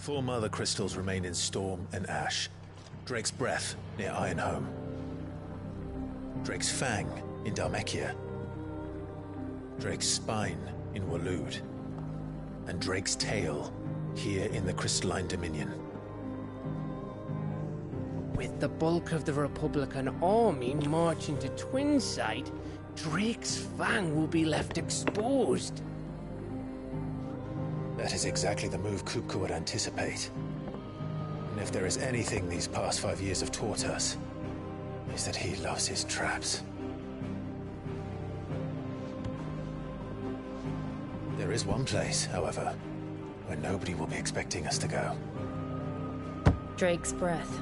4 mother crystals remain in Storm and Ash. Drake's Breath near Ironhome. Drake's Fang in Dhalmekia. Drake's Spine in Waloed. And Drake's Tail here in the Crystalline Dominion. With the bulk of the Republican army marching to Twinside, Drake's Fang will be left exposed. That is exactly the move Kupka would anticipate. And if there is anything these past 5 years have taught us, is that he loves his traps. There is one place, however, where nobody will be expecting us to go. Drake's Breath.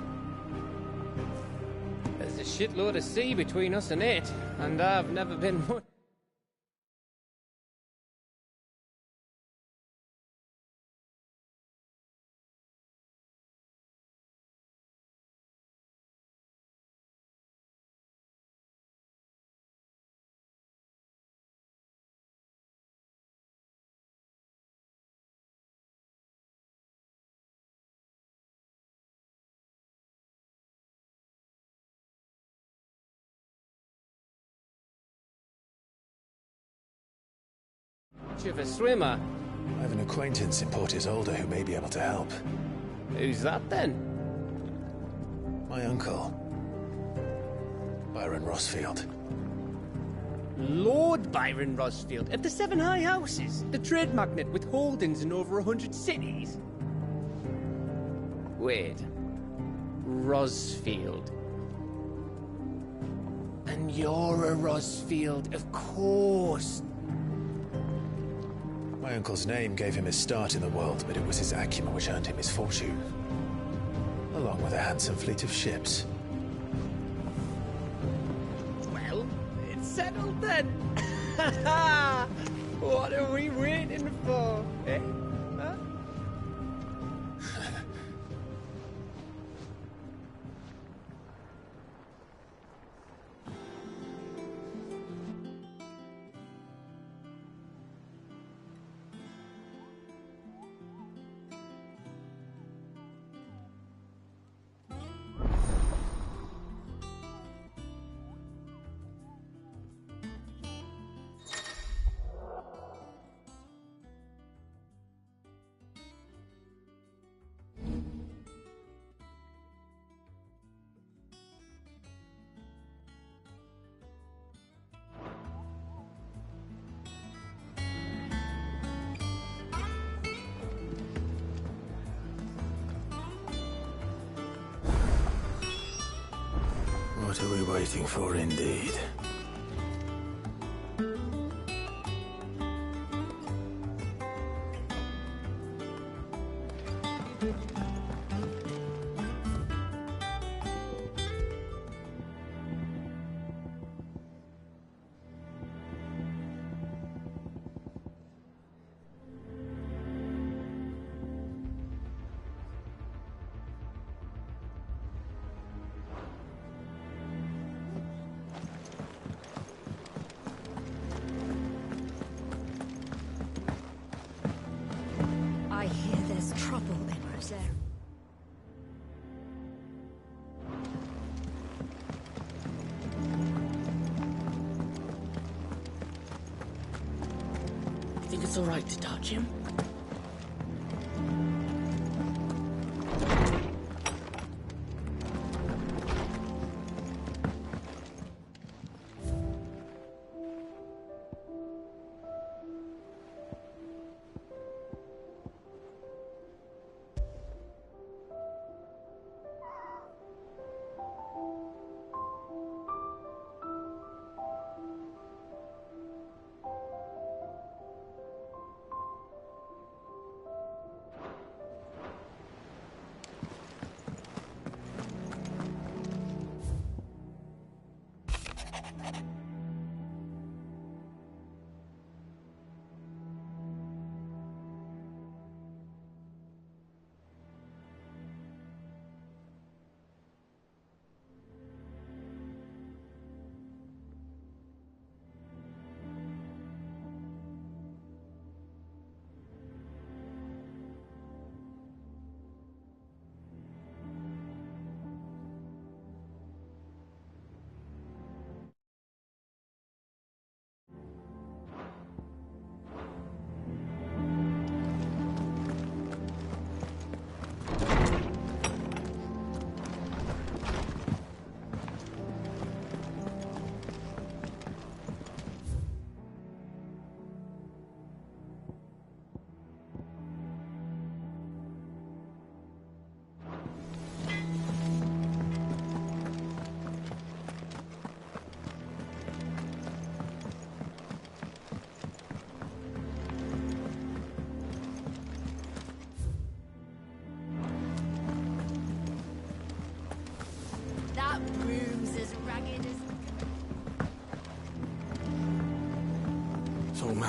There's a shitload of sea between us and it, and I've never been much. Of a swimmer. I have an acquaintance in Port Isolde who may be able to help. Who's that then? My uncle, Byron Rossfield. Lord Byron Rossfield of the Seven High Houses, the trade magnate with holdings in over 100 cities. Wait, Rossfield. And you're a Rossfield, of course. My uncle's name gave him his start in the world, but it was his acumen which earned him his fortune, along with a handsome fleet of ships. Well, it's settled then. What are we waiting for, eh? Huh? What are we waiting for, indeed? I hear there's trouble in Rosaire. Think it's all right to touch him?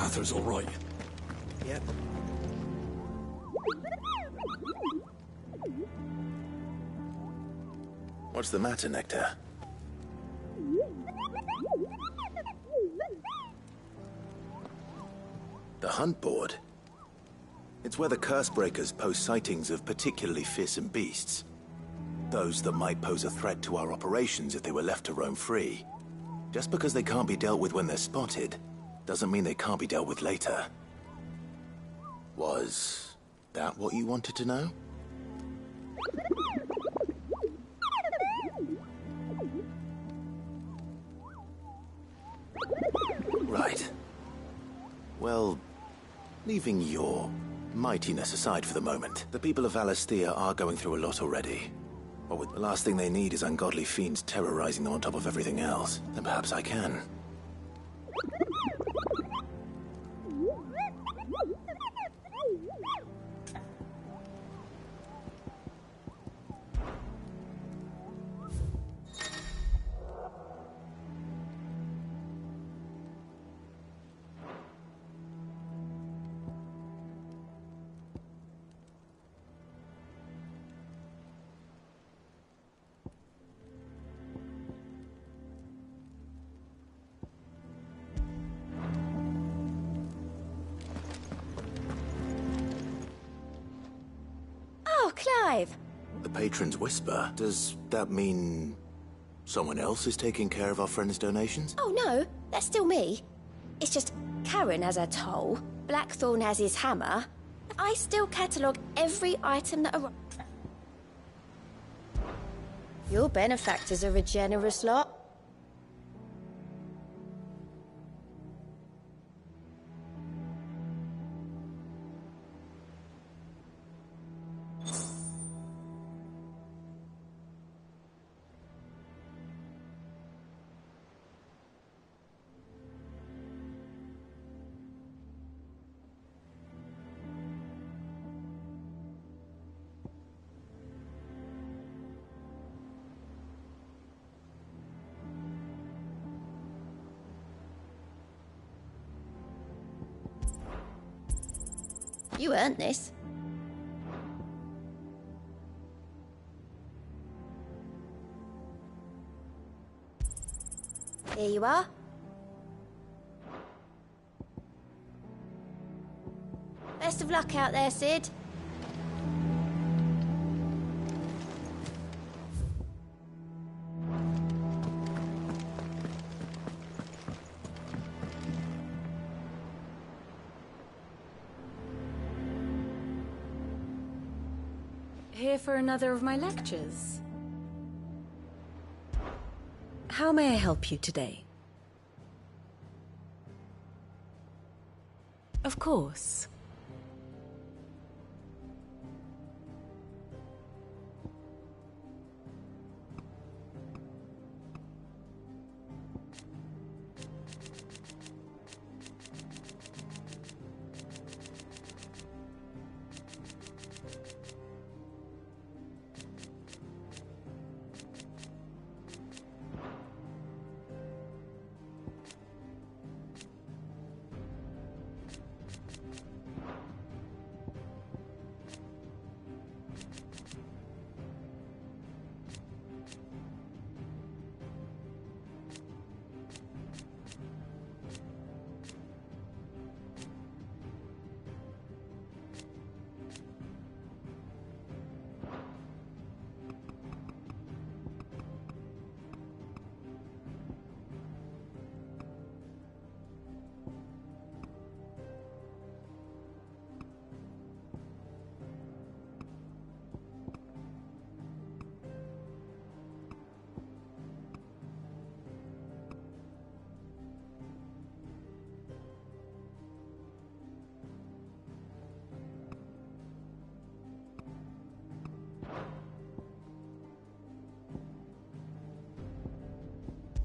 Arthur's all right. Yep. What's the matter, Nectar? The hunt board? It's where the curse breakers post sightings of particularly fearsome beasts. Those that might pose a threat to our operations if they were left to roam free. Just because they can't be dealt with when they're spotted, doesn't mean they can't be dealt with later. Was that what you wanted to know? Right. Well, leaving your mightiness aside for the moment, the people of Alastia are going through a lot already. But with the last thing they need is ungodly fiends terrorizing them on top of everything else. Then perhaps I can. Oh, Clive! The patron's whisper. Does that mean someone else is taking care of our friend's donations? Oh no, that's still me. It's just Karen has her toll, Blackthorn has his hammer. I still catalogue every item that arrives. Your benefactors are a generous lot. You earned this. Here you are. Best of luck out there, Sid. Here for another of my lectures. How may I help you today? Of course.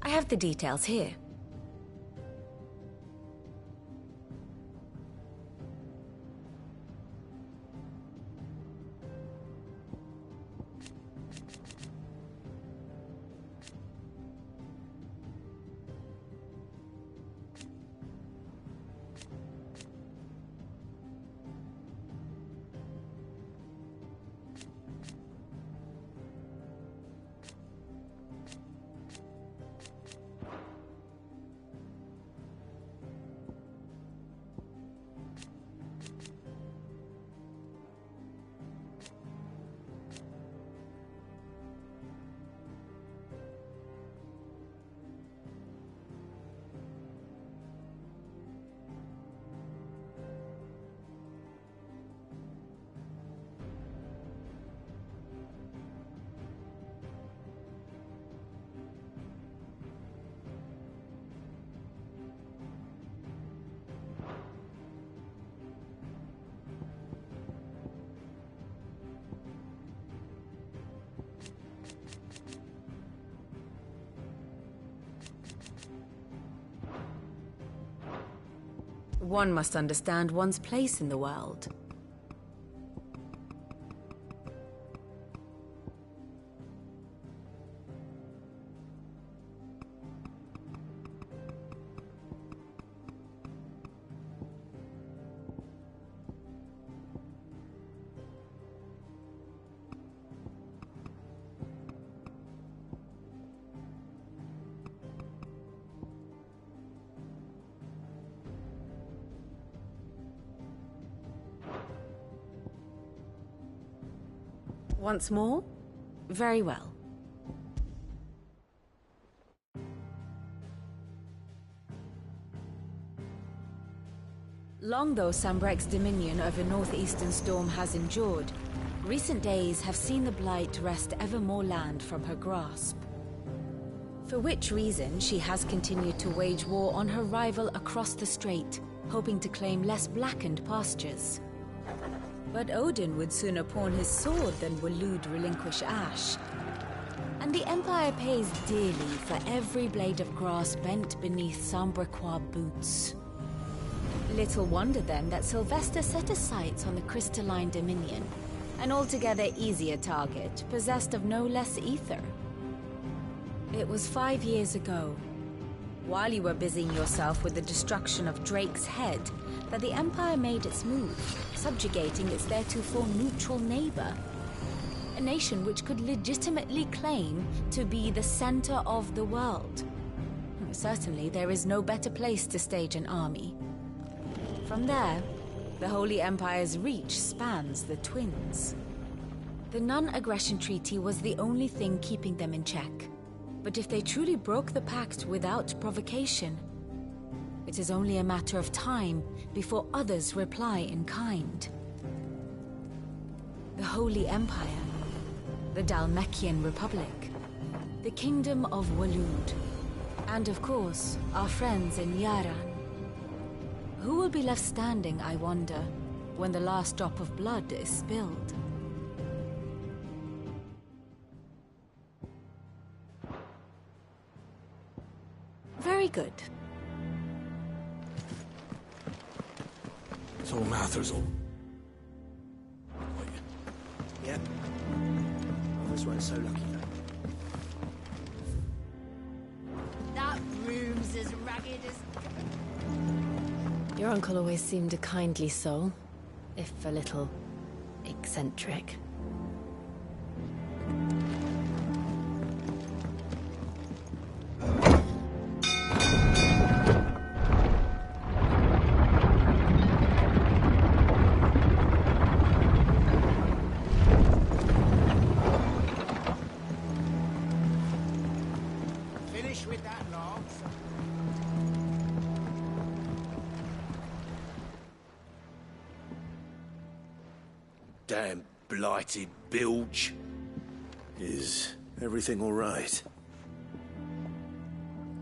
I have the details here. One must understand one's place in the world. Once more? Very well. Long though Sambrek's dominion over northeastern Storm has endured, recent days have seen the Blight wrest ever more land from her grasp. For which reason she has continued to wage war on her rival across the strait, hoping to claim less blackened pastures. But Odin would sooner pawn his sword than Waloed relinquish Ash. And the Empire pays dearly for every blade of grass bent beneath Sambrequois boots. Little wonder then that Sylvester set his sights on the crystalline dominion, an altogether easier target, possessed of no less ether. It was 5 years ago, while you were busying yourself with the destruction of Drake's head, that the Empire made its move, subjugating its theretofore neutral neighbor. A nation which could legitimately claim to be the center of the world. Certainly, there is no better place to stage an army. From there, the Holy Empire's reach spans the Twins. The non-aggression treaty was the only thing keeping them in check. But if they truly broke the pact without provocation, it is only a matter of time before others reply in kind. The Holy Empire, the Dhalmekian Republic, the Kingdom of Waloed, and of course, our friends in Yaran. Who will be left standing, I wonder, when the last drop of blood is spilled? Very good. So Matherzel. Yep. Others weren't so lucky though. That room's as ragged as... Your uncle always seemed a kindly soul, if a little eccentric. Finish with that log. Damn blighted bilge. Is everything all right?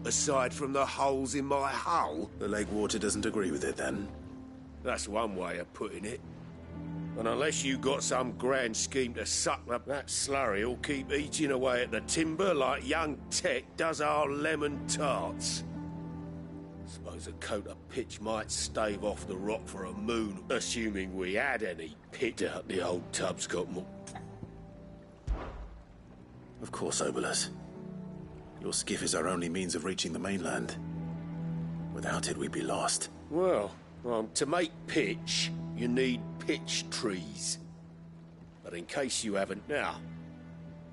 Aside from the holes in my hull, The lake water doesn't agree with it, then? that's one way of putting it. And unless you got some grand scheme to suck up that slurry, will keep eating away at the timber like young Tech does our lemon tarts. Suppose a coat of pitch might stave off the rock for a moon, assuming we had any. Picked out the old tub's got more. Of course, Obolus. Your skiff is our only means of reaching the mainland. Without it, we'd be lost. Well, to make pitch, you need pitch trees. But in case you haven't now,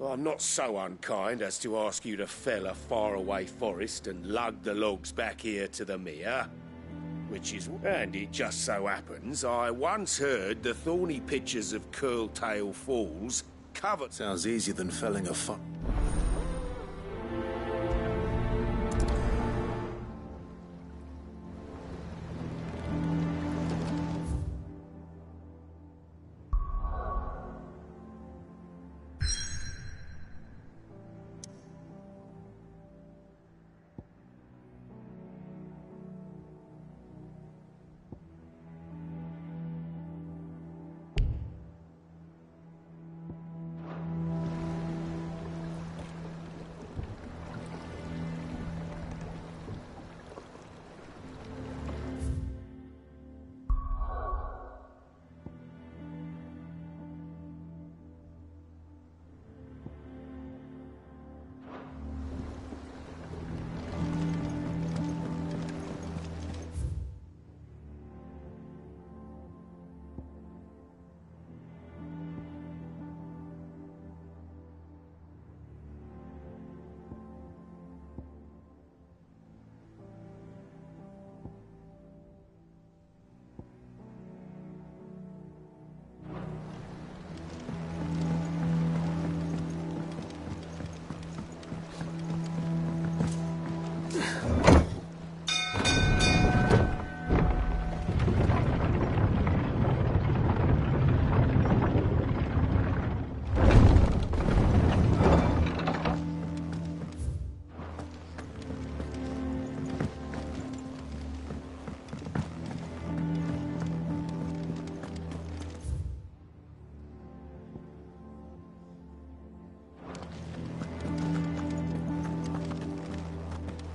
I'm not so unkind as to ask you to fell a faraway forest and lug the logs back here to the mere. Which is, and it just so happens, I once heard the thorny pitches of Curltail Falls covered... Sounds easier than felling a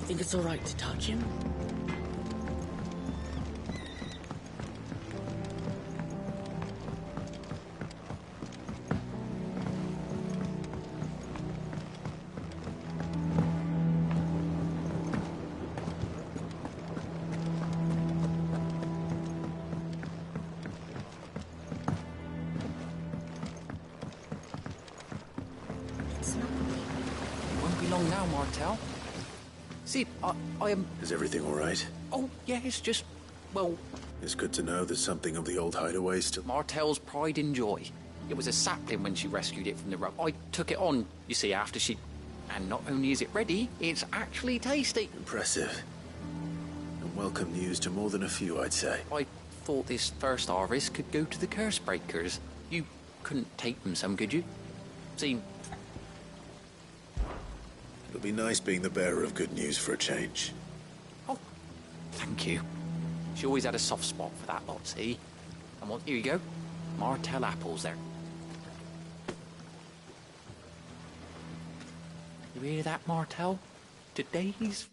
Think it's all right to touch him? Won't be long now, Martel. See, I am... Is everything all right? Oh, yeah, it's just... Well, It's good to know there's something of the old hideaway still. Martel's pride and joy. It was a sapling when she rescued it from the rug. I took it on, you see, after she... And not only is it ready, it's actually tasty. Impressive. And welcome news to more than a few, I'd say. I thought this first harvest could go to the curse breakers. You couldn't take them some, could you? See, It'll be nice being the bearer of good news for a change. oh, thank you. She always had a soft spot for that lot, see? And what, here you go. Martel apples there. You hear that, Martel? Today's...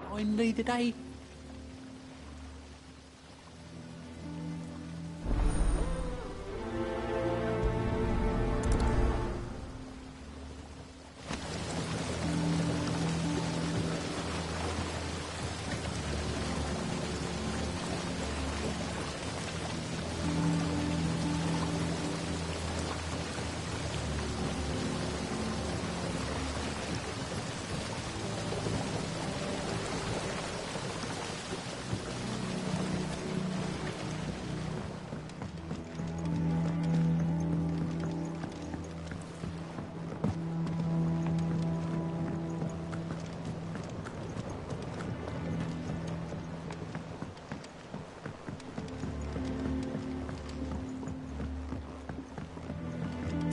Finally today.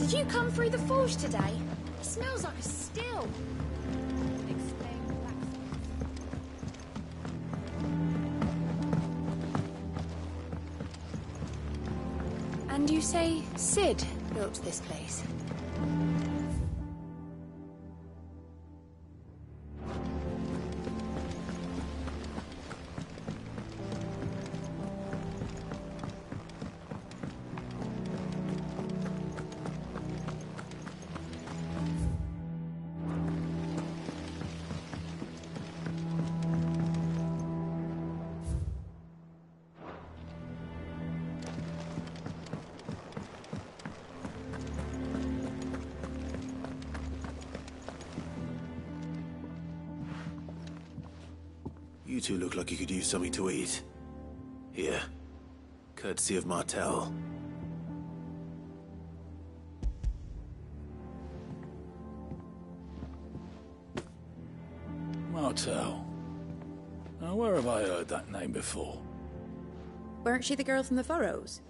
Did you come through the forge today? It smells like a still. Explained the blacksmith. And you say Sid built this place? You two look like you could use something to eat. Here. Courtesy of Martel. Martell. Now, where have I heard that name before? Weren't she the girl from the Furrows?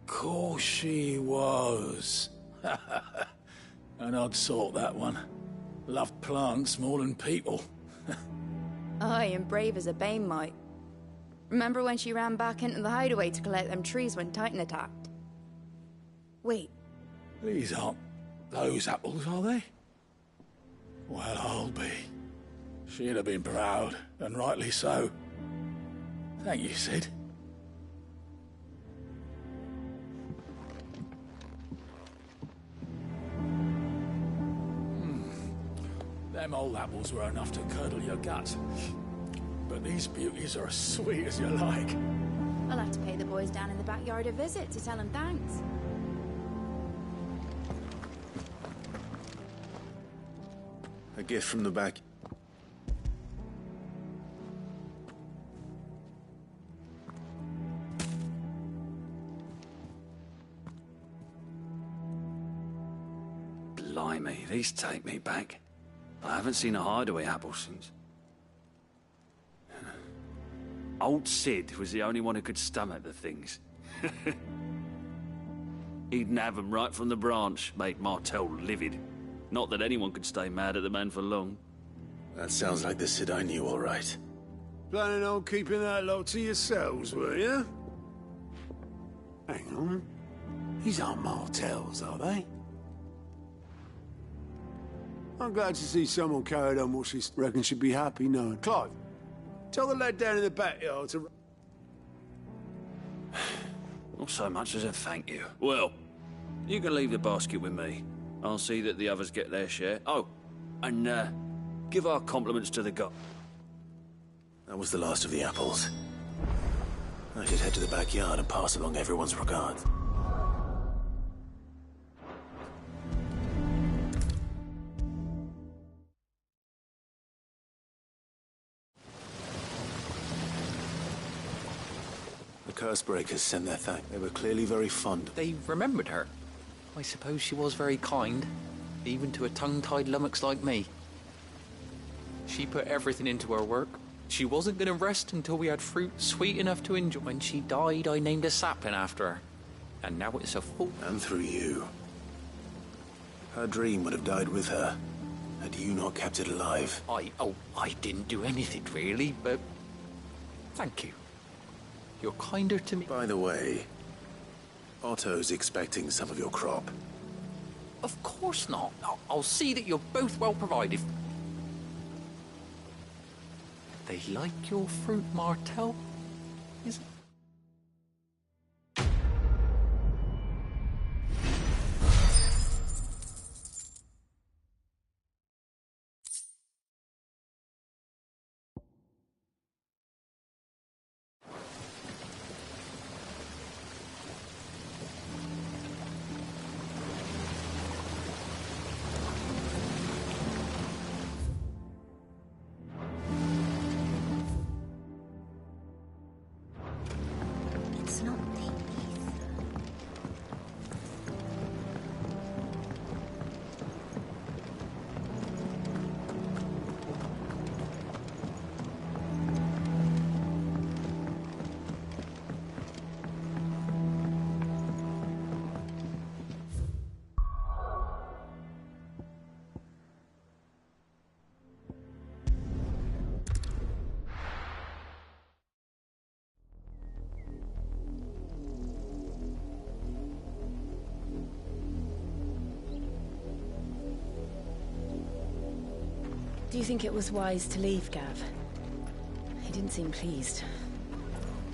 Course she was. An odd sort, that one. Loved plants more than people. Aye, and brave as a bane might. Remember when she ran back into the hideaway to collect them trees when Titan attacked? Wait, These aren't those apples, are they? Well, I'll be. She'd have been proud, and rightly so. Thank you, Sid. Them old apples were enough to curdle your guts. But these beauties are as sweet as you like. I'll have to pay the boys down in the backyard a visit to tell them thanks. A gift from the back. Blimey, these take me back. I haven't seen a hideaway apple since. Old Sid was the only one who could stomach the things. He'd nab them right from the branch, made Martell livid. Not that anyone could stay mad at the man for long. That sounds like the Sid I knew, all right. Planning on keeping that lot to yourselves, were you? Hang on. These aren't Martells, are they? I'm glad to see someone carried on what she reckons should be happy knowing. Clive, tell the lad down in the backyard to... Not so much as a thank you. Well, you can leave the basket with me. I'll see that the others get their share. Oh, and give our compliments to the guy. That was the last of the apples. I should head to the backyard and pass along everyone's regards. The curse breakers sent their thanks. They were clearly very fond. They remembered her. I suppose she was very kind, even to a tongue-tied lummox like me. She put everything into her work. She wasn't going to rest until we had fruit sweet enough to enjoy. When she died, I named a sapling after her. And now it's a full... And through you. Her dream would have died with her, had you not kept it alive. I didn't do anything, really, but... Thank you. You're kinder to me. By the way, Otto's expecting some of your crop. Of course not. I'll see that you're both well provided. They like your fruit, Martell? Is it? It's not pink either. Do you think it was wise to leave, Gav? He didn't seem pleased.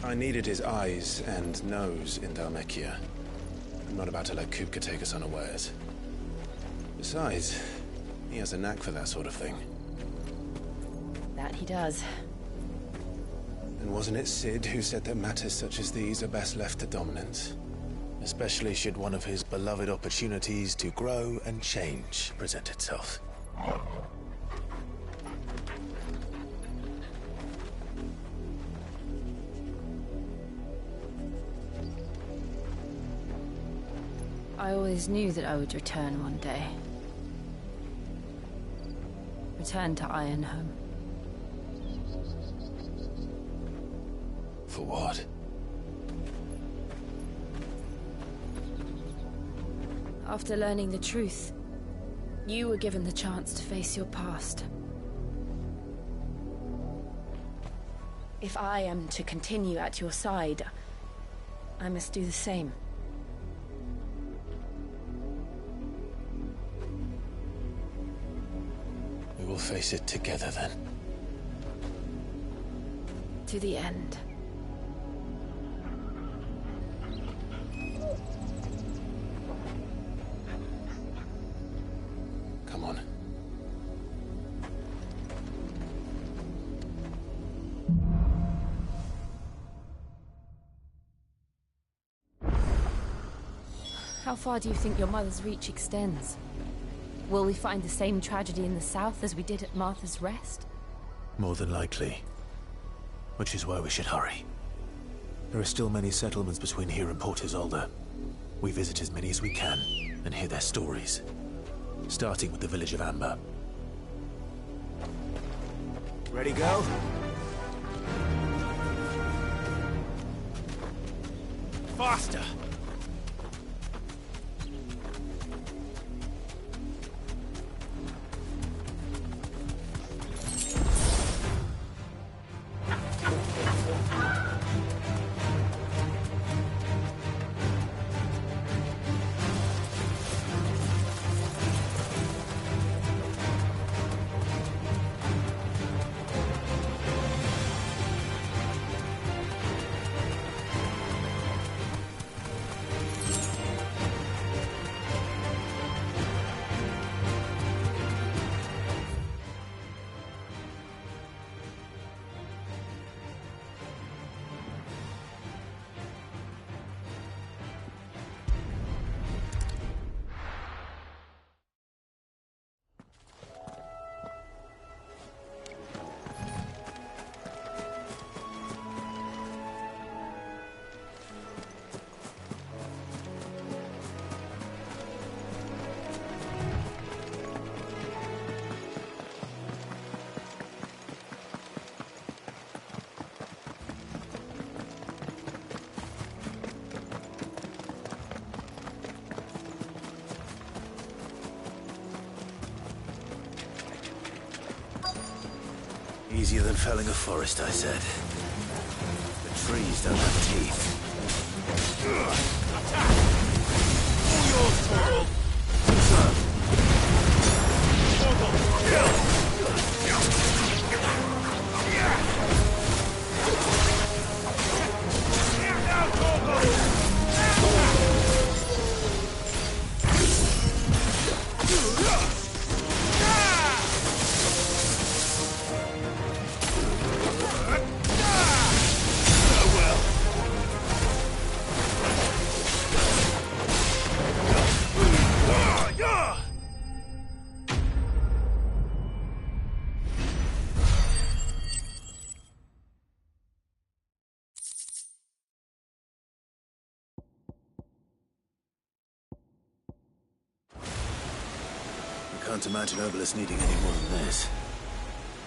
I needed his eyes and nose in Dhalmekia. I'm not about to let Kupka take us unawares. Besides, he has a knack for that sort of thing. That he does. And wasn't it Sid who said that matters such as these are best left to dominance? Especially should one of his beloved opportunities to grow and change present itself. I always knew that I would return one day. Return to Ironhome. For what? After learning the truth, you were given the chance to face your past. If I am to continue at your side, I must do the same. We will face it together then. To the end. Come on. How far do you think your mother's reach extends? Will we find the same tragedy in the south as we did at Martha's Rest? More than likely. Which is why we should hurry. There are still many settlements between here and Port Isolde. We visit as many as we can and hear their stories. Starting with the village of Amber. Ready, go? Faster! Easier than felling a forest, I said. The trees don't have teeth. Attack! All yours, Torgal! Torgal, kill! Now, Torgal! Can't imagine Obelisk needing any more than this.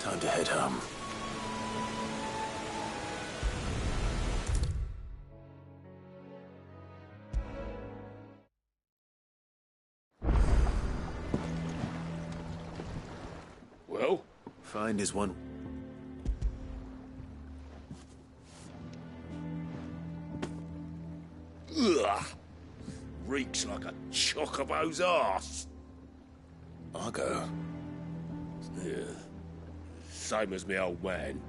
Time to head home. Well? Find is one. Ugh! Reeks like a chocobo's arse. Argo. Yeah. Same as me old man.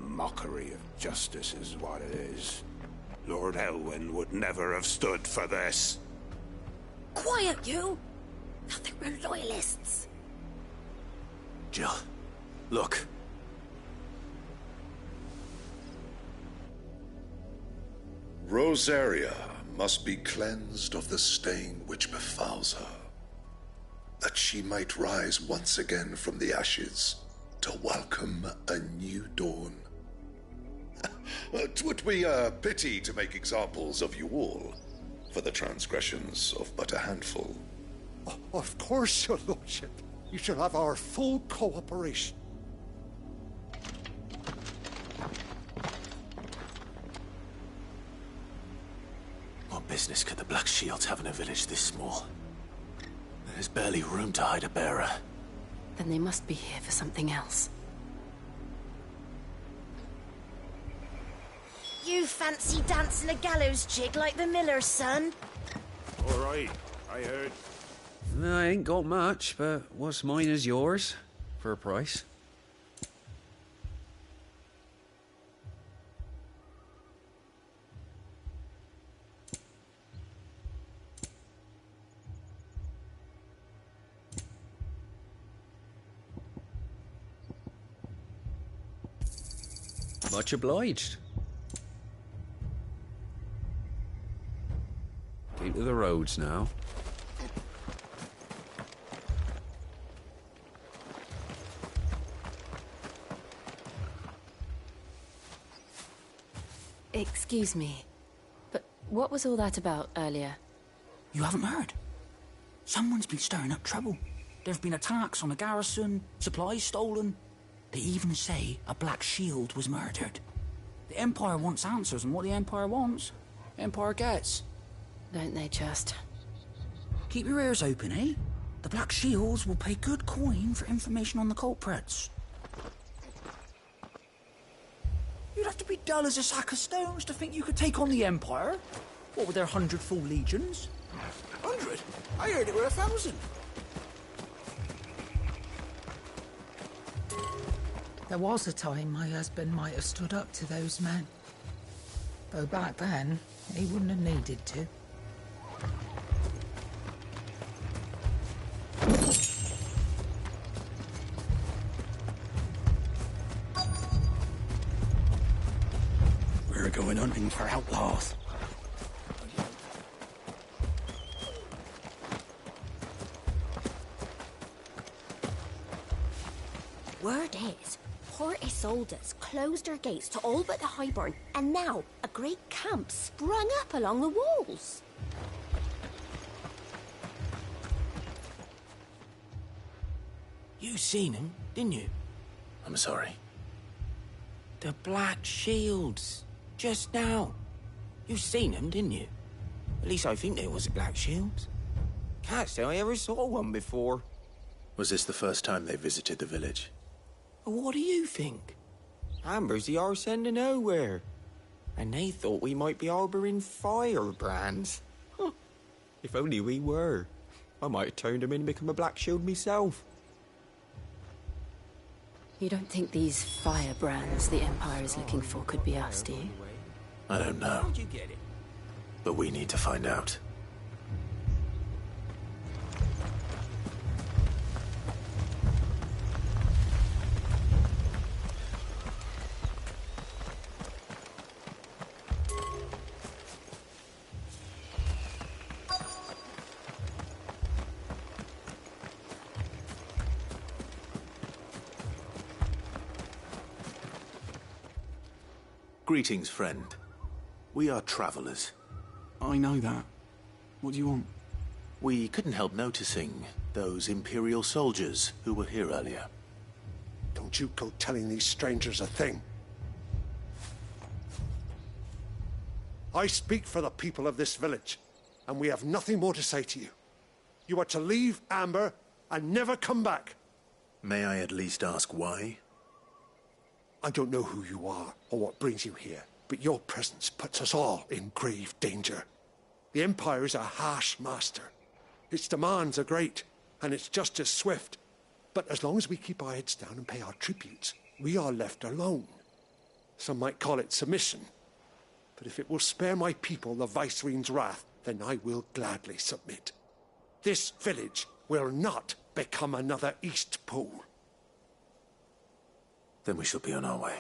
Mockery of justice is what it is. Lord Elwyn would never have stood for this. Quiet, you! Nothing, we're loyalists. Jill, look. Rosaria must be cleansed of the stain which befouls her, that she might rise once again from the ashes to welcome a new dawn. 'Twould be a pity to make examples of you all for the transgressions of but a handful. Of course, your lordship. You shall have our full cooperation. What business could the Black Shields have in a village this small? There's barely room to hide a bearer. Then they must be here for something else. You fancy dancing a gallows jig like the miller's son? All right, I heard. I ain't got much, but what's mine is yours, for a price. Much obliged. Into the roads now. Excuse me, but what was all that about earlier? You haven't heard? Someone's been stirring up trouble. There have been attacks on the garrison, supplies stolen. They even say a Black Shield was murdered. The Empire wants answers, and what the Empire wants, Empire gets. Don't they just? Keep your ears open, eh? The Black Shields will pay good coin for information on the culprits. You'd have to be dull as a sack of stones to think you could take on the Empire. What with their 100 full legions? 100? I heard it were 1,000. There was a time my husband might have stood up to those men. Though back then, he wouldn't have needed to. We're going hunting for outlaws. Word is, Port Isolde's closed her gates to all but the Highborn, and now a great camp sprung up along the walls. You seen him, didn't you? I'm sorry. The Black Shields. Just now. You seen them, didn't you? At least I think there was a Black Shields. Can't say I ever saw one before. Was this the first time they visited the village? What do you think? Amber's the arse end of nowhere. And they thought we might be harbouring firebrands. Huh. If only we were. I might have turned them in and become a Black Shield myself. You don't think these firebrands the Empire is looking for could be us, do you? I don't know. How'd you get it? But we need to find out. Greetings, friend. We are travelers. I know that. What do you want? We couldn't help noticing those Imperial soldiers who were here earlier. Don't you go telling these strangers a thing. I speak for the people of this village, and we have nothing more to say to you. You are to leave Amber and never come back. May I at least ask why? I don't know who you are or what brings you here, but your presence puts us all in grave danger. The Empire is a harsh master. Its demands are great, and its justice swift. But as long as we keep our heads down and pay our tributes, we are left alone. Some might call it submission. But if it will spare my people the Viceroy's wrath, then I will gladly submit. This village will not become another East Pole. Then we shall be on our way.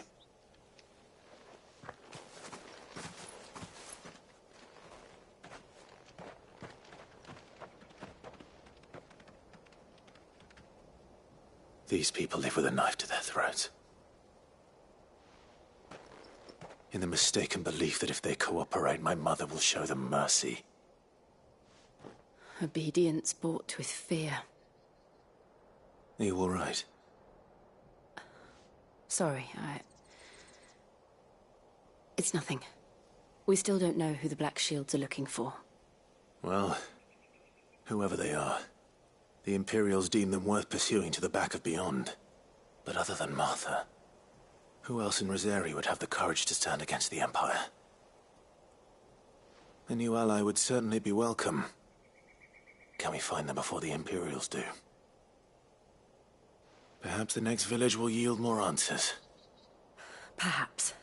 These people live with a knife to their throats. In the mistaken belief that if they cooperate, my mother will show them mercy. Obedience bought with fear. Are you all right? Sorry, It's nothing. We still don't know who the Black Shields are looking for. Well, whoever they are, the Imperials deem them worth pursuing to the back of beyond. But other than Martha, who else in Rosari would have the courage to stand against the Empire? A new ally would certainly be welcome. Can we find them before the Imperials do? Perhaps the next village will yield more answers. Perhaps.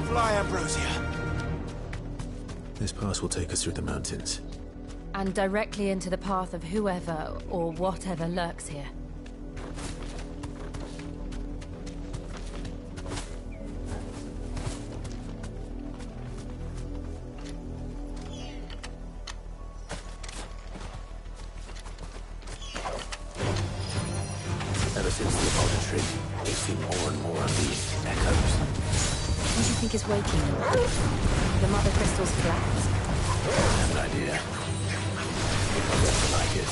Fly, Ambrosia! This pass will take us through the mountains. And directly into the path of whoever or whatever lurks here. Ever since the laboratory, we've seen more and more of these echoes. What do you think is waking them? The mother crystal's collapse? I have an idea. I don't like it.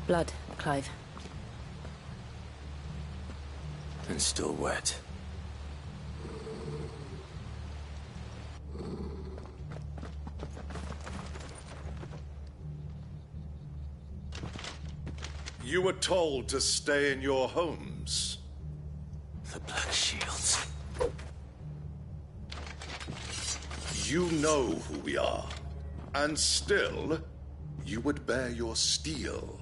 Blood, Clive. And still wet. You were told to stay in your homes. The Black Shields. You know who we are. And still, you would bear your steel.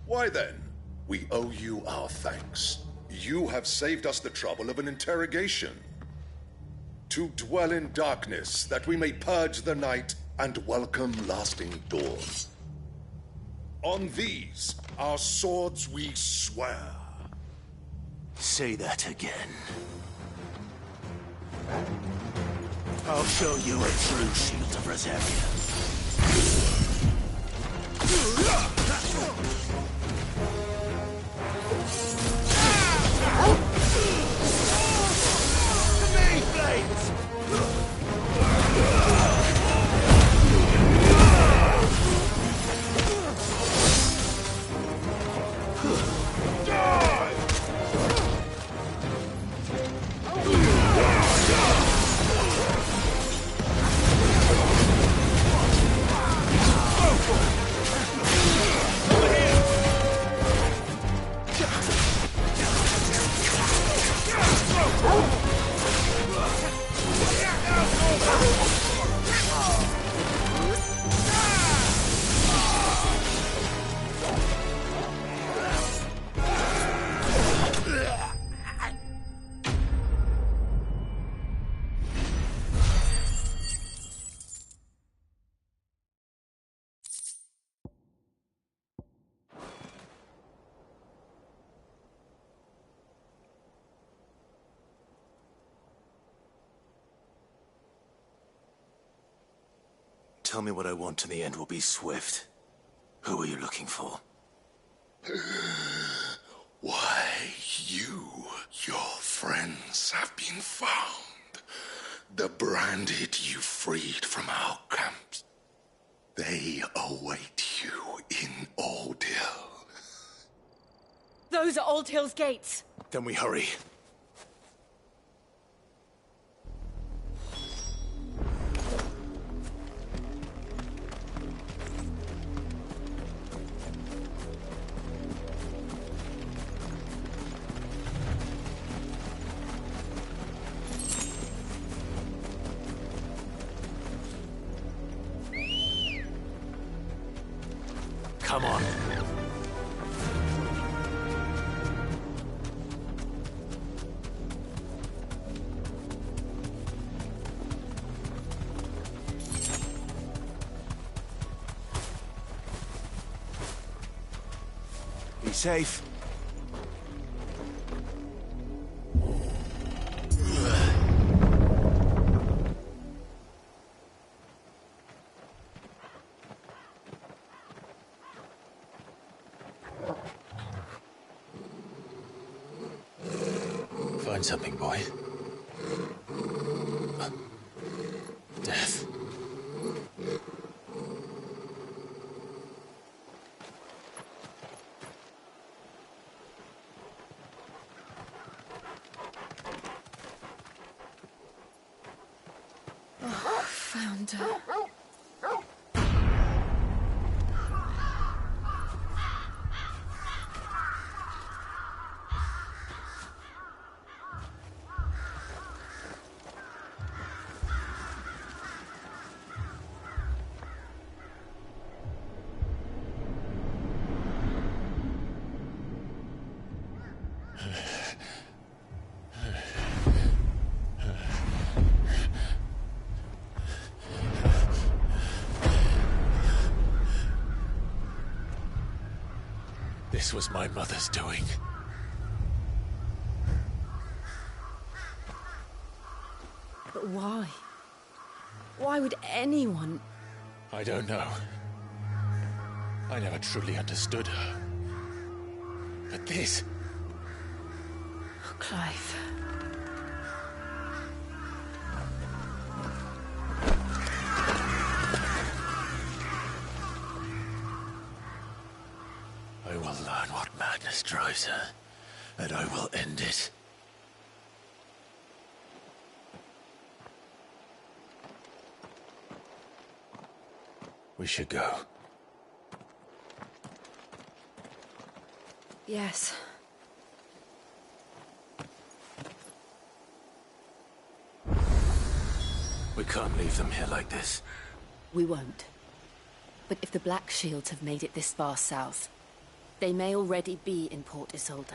Why then, we owe you our thanks. You have saved us the trouble of an interrogation. To dwell in darkness, that we may purge the night and welcome lasting dawn. On these, our swords we swear. Say that again. I'll show you a true shield of Rosaria. Tell me what I want and the end will be swift. Who are you looking for? Why, your friends have been found. The branded you freed from our camps. They await you in Old Hill. Those are Old Hill's gates. Then we hurry. Come on. Be safe. Find something, boy. Death. Oh, found her. This was my mother's doing. But why? Why would anyone? I don't know. I never truly understood her. But this... Oh, Clive. This drives her, and I will end it. We should go. Yes. We can't leave them here like this. We won't. But if the Black Shields have made it this far south, they may already be in Port Isolde.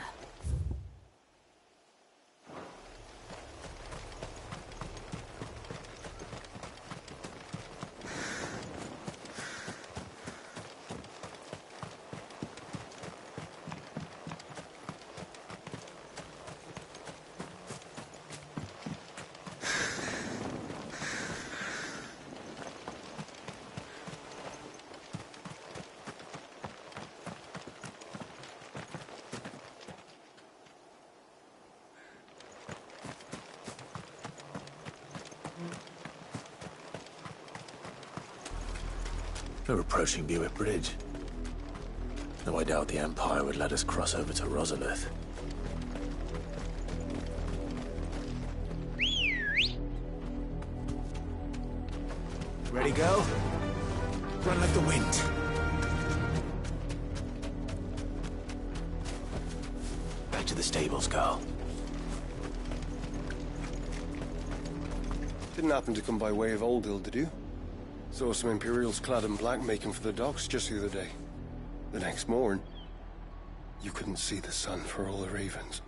We're approaching Buick Bridge. Though I doubt the Empire would let us cross over to Rosalith. Ready, go? Run like the wind. Back to the stables, Carl. Didn't happen to come by way of Old Hill, did you? Saw some Imperials clad in black making for the docks just the other day. The next morn, you couldn't see the sun for all the ravens.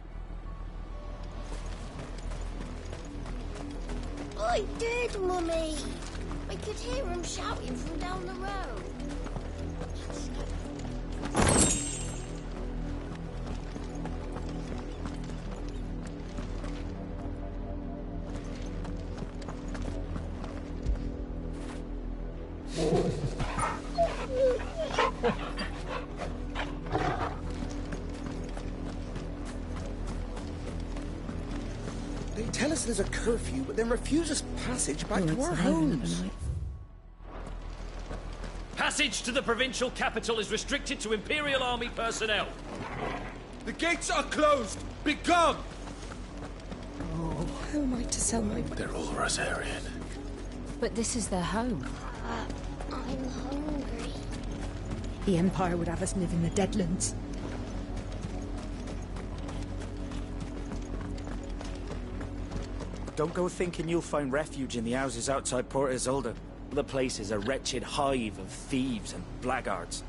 I did, Mummy! I could hear him shouting from down the road. They tell us there's a curfew, but then refuse us passage back to our homes. Passage to the provincial capital is restricted to Imperial Army personnel. The gates are closed! Begone! Oh, how am I to sell my... They're all Rosarian. But this is their home. I'm hungry. The Empire would have us live in the Deadlands. Don't go thinking you'll find refuge in the houses outside Port Isolde. The place is a wretched hive of thieves and blackguards.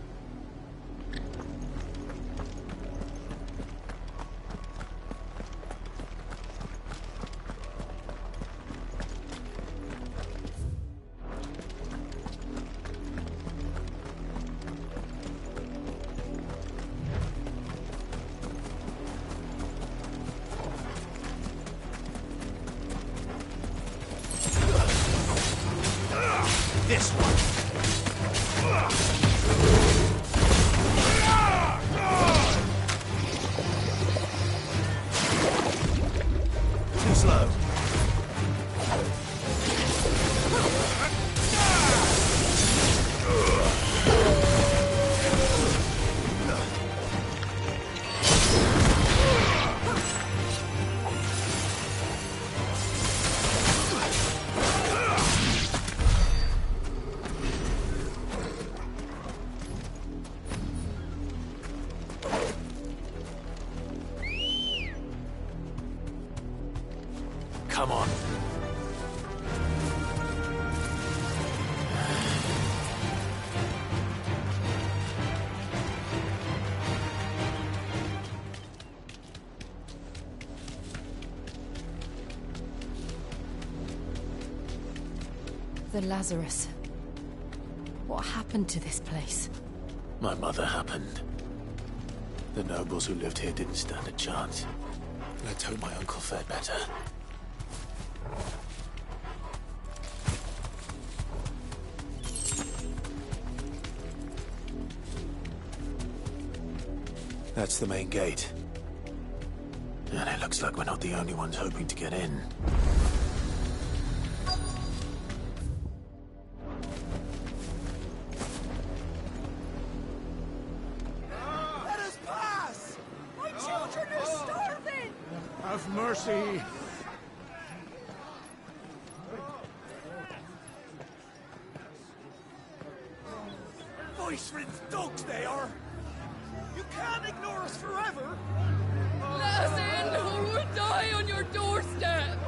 This one. Too slow. Come on. The Lazarus. What happened to this place? My mother happened. The nobles who lived here didn't stand a chance. Let's hope my uncle fared better. That's the main gate. And it looks like we're not the only ones hoping to get in. Let us pass! mercy! Voice friends dogs they are! You can't ignore us forever! Let us in, or we'll die on your doorstep!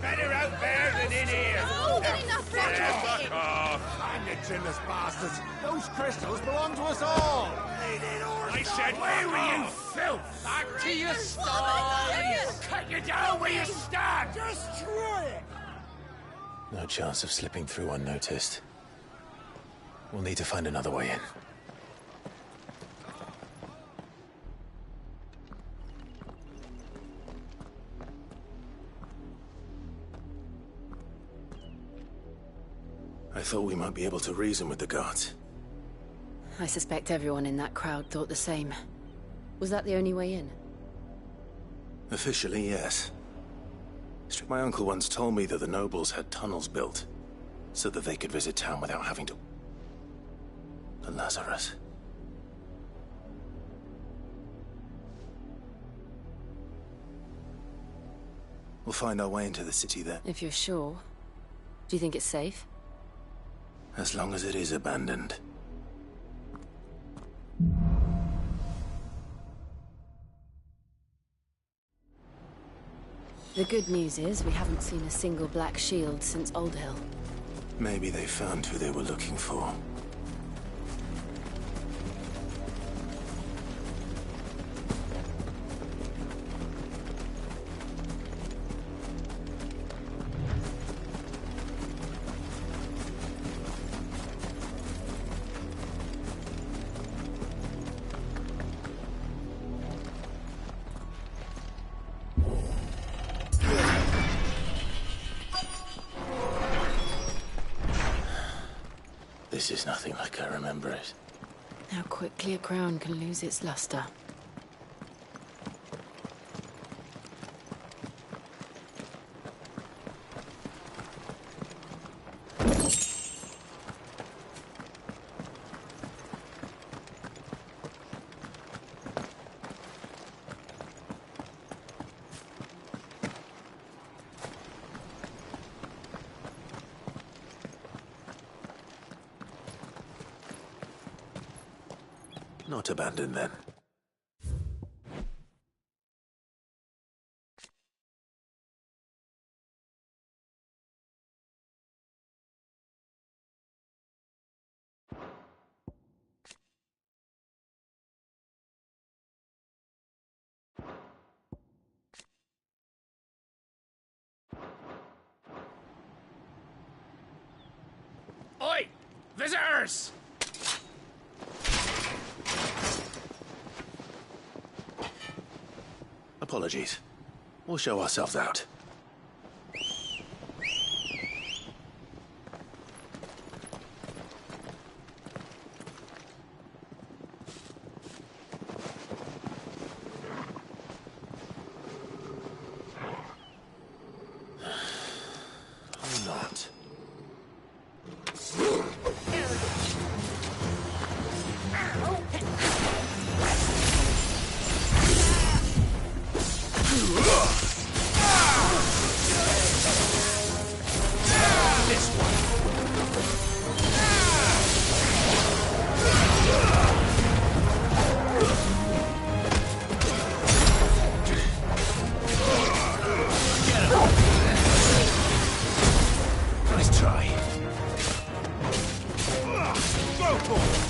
Better out there than in here! No, enough Fuck off! Hang it, chinless bastards! Those crystals belong to us all! I said, where were you, filth? Back to your stalls! Cut you down where you stand! Destroy it! No chance of slipping through unnoticed. We'll need to find another way in. I thought we might be able to reason with the guards. I suspect everyone in that crowd thought the same. Was that the only way in? Officially, yes. My uncle once told me that the nobles had tunnels built, so that they could visit town without having to... The Lazarus. We'll find our way into the city there. If you're sure. Do you think it's safe? As long as it is abandoned. The good news is we haven't seen a single black shield since Old Hill. Maybe they found who they were looking for. This is nothing like I remember it. How quickly a crown can lose its luster. Not abandoned, then. Oi! Visitors! Apologies. We'll show ourselves out. Or not. Nice try. Go for it.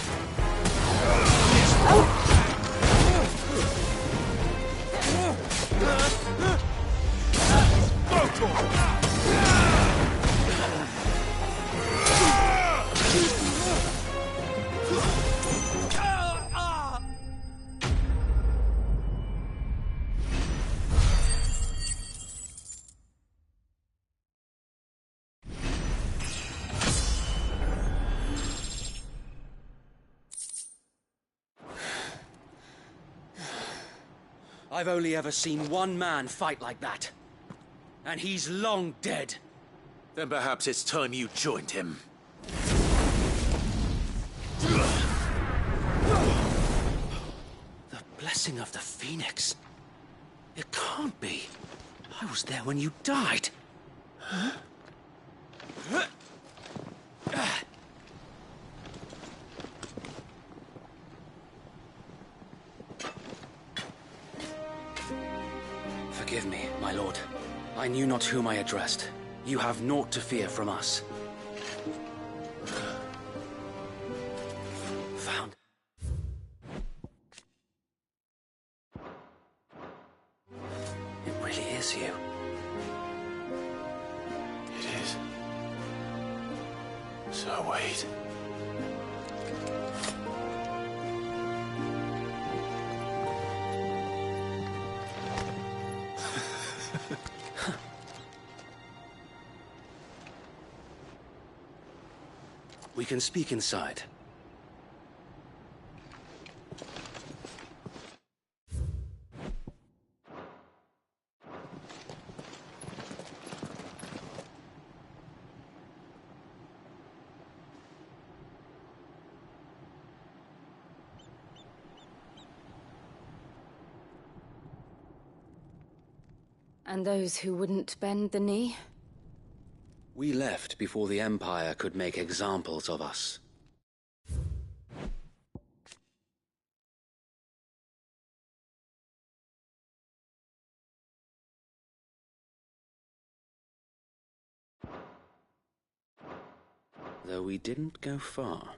I've only ever seen one man fight like that. And he's long dead. Then perhaps it's time you joined him. The blessing of the Phoenix. It can't be. I was there when you died. Forgive me, my lord. I knew not whom I addressed. You have naught to fear from us. Found. It really is you. It is. So wait. We can speak inside. And those who wouldn't bend the knee? We left before the Empire could make examples of us. Though we didn't go far.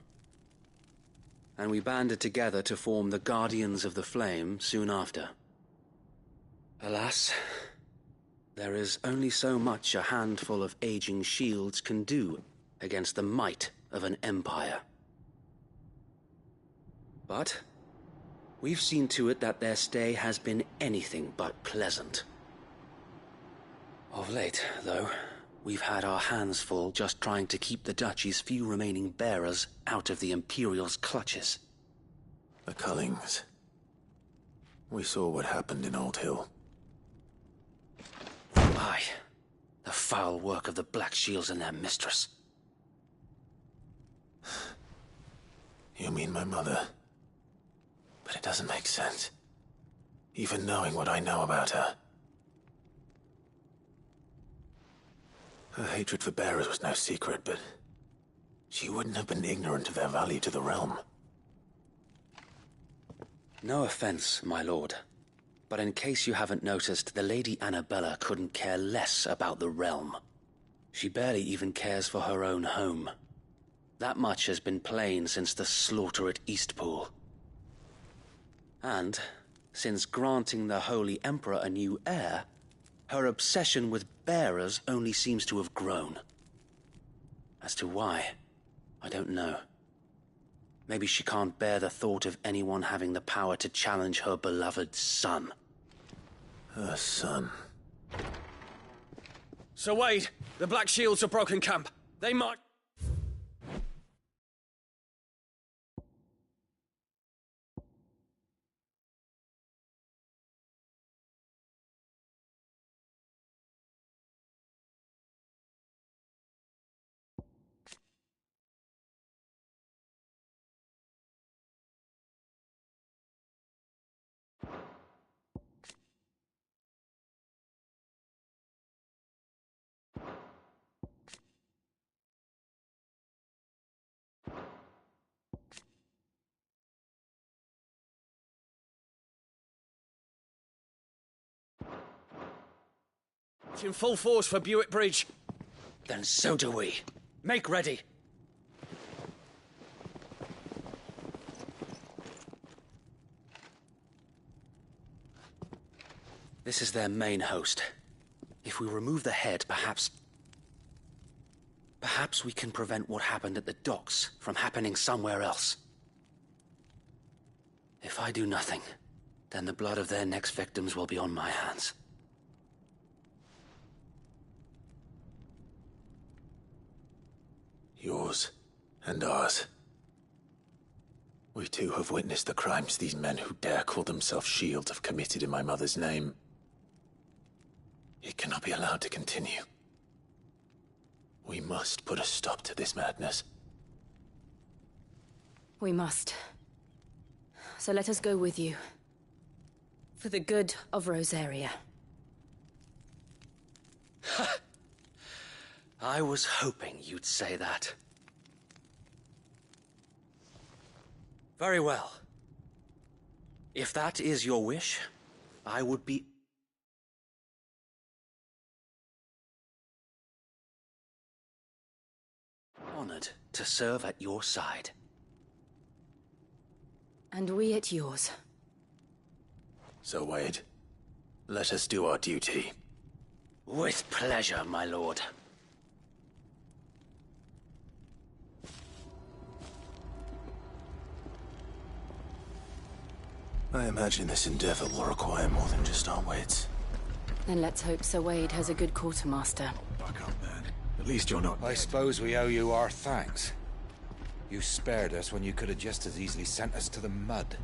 And we banded together to form the Guardians of the Flame soon after. Alas, there is only so much a handful of aging shields can do against the might of an empire. But we've seen to it that their stay has been anything but pleasant. Of late, though, we've had our hands full just trying to keep the Duchy's few remaining bearers out of the Imperial's clutches. The Cullings. We saw what happened in Old Hill. Aye. The foul work of the Black Shields and their mistress. You mean my mother? But it doesn't make sense. Even knowing what I know about her. Her hatred for bearers was no secret, but she wouldn't have been ignorant of their value to the realm. No offense, my lord. But in case you haven't noticed, the Lady Annabella couldn't care less about the realm. She barely even cares for her own home. That much has been plain since the slaughter at Eastpool. And, since granting the Holy Emperor a new heir, her obsession with bearers only seems to have grown. As to why, I don't know. Maybe she can't bear the thought of anyone having the power to challenge her beloved son. Her son. Sir Wade, the Black Shields have broken camp. They might... in full force for Buick Bridge. Then so do we. Make ready. This is their main host. If we remove the head, perhaps we can prevent what happened at the docks from happening somewhere else. If I do nothing, then the blood of their next victims will be on my hands. Yours and ours. We too have witnessed the crimes these men who dare call themselves shields have committed in my mother's name. It cannot be allowed to continue. We must put a stop to this madness. We must. So let us go with you. For the good of Rosaria. I was hoping you'd say that. Very well. If that is your wish, I would be honored to serve at your side. And we at yours. So, Wade, let us do our duty. With pleasure, my lord. I imagine this endeavor will require more than just our wits. Then let's hope Sir Wade has a good quartermaster. Buck up, man. At least you're not... I suppose we owe you our thanks. You spared us when you could have just as easily sent us to the mud.